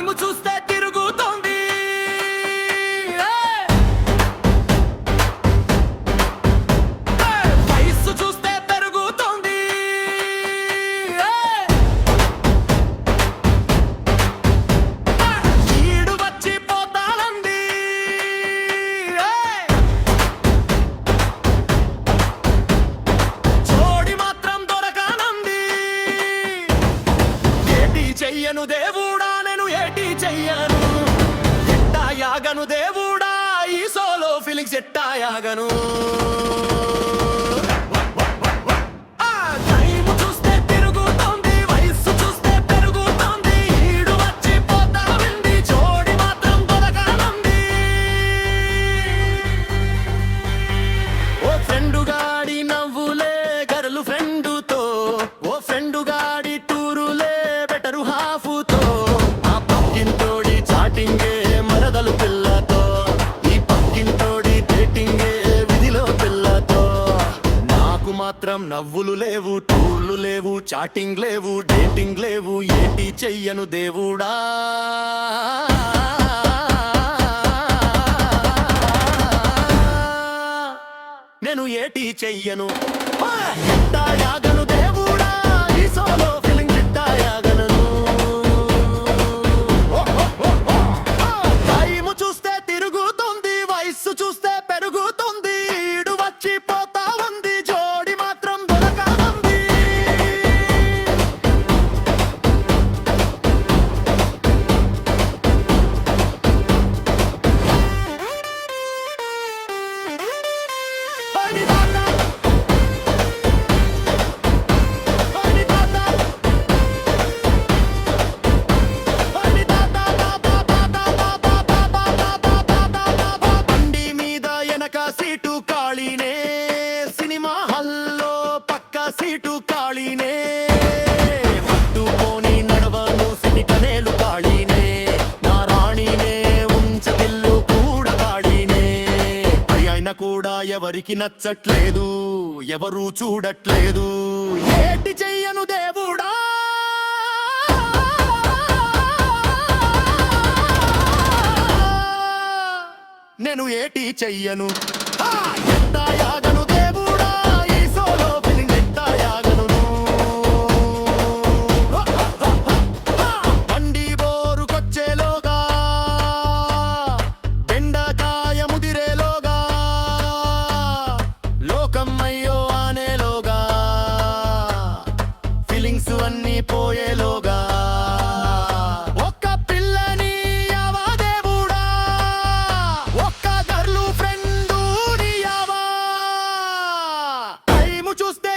Time చూస్తే తిరుగుతోంది. వయస్సు చూస్తే పెరుగుతోంది. ఈడు వచ్చి పోతానంది. జోడి మాత్రం దొరకానంది. ఏటి చెయ్యను దేవుడా, నేను ఏటి చెయ్యను. ఎట్టాయాగను దేవుడా, ఈ సోలో ఫీలింగ్స్ ఎట్టాయాగను. టైము చూస్తే తిరుగుతోంది, వయస్సు చూస్తే పెరుగుతోంది. ఈడు వచ్చి పోతానంది, జోడి మాత్రం దొరకానంది. ఓ ఫ్రెండు గాడి నవ్వులే గర్ల్ ఫ్రెండుతో, ఓ ఫ్రెండు గాడి టూరులే బెటరు హాఫుతో. ఆ పక్కింటోడి చాటింగే మరదలు పిల్లతో, ఈ పక్కింటోడి డేటింగే విధిలో పిల్లతో. నాకు మాత్రం నవ్వులు లేవు, టూర్లు లేవు, చాటింగ్ లేవు, డేటింగ్ లేవు. ఏటి చెయ్యను దేవుడా. నేను ఏటి చెయ్యను. ఎట్టాయాగను దేవుడా, ఈ సోలో ఫీలింగ్ ఎట్టాయాగను. టైము చూస్తే తిరుగుతుంది, వయస్సు చూస్తే పెరుగుతుంది. ఈడు వచ్చి పోతా ఉంది, జోడి మాత్రం దొరకానంది. బండి మీద వెనక సీటు ఖాళీనే, సినిమా హాల్లో పక్క సీటు ఖాళీనే. పట్టుకొని నడవను సినికనేలు ఖాళీనే, నా రాణినే ఉంచదిల్లు కూడా ఖాళీనే. అయినా కూడా ఎవరికి నచ్చట్లేదు, ఎవరు చూడట్లేదు. ఏటి చెయ్యను దేవుడా. నేను ఏటి చెయ్యను. ఎట్టాయాగను దేవుడా, ఈ సోలో ఫీలింగ్ ఎట్టాయాగను. బండి బోరుకొచ్చేలోగా, బెండకాయ ముదిరేలోగా, లోకం అయ్యో ఆనేలోగా, ఫీలింగ్స్ అన్నీ పోయేలోగా. ఒక్క పిల్లని యావా దేవుడా, ఒక్క గర్లు ఫ్రెండు నీయావా. టైము చూస్తే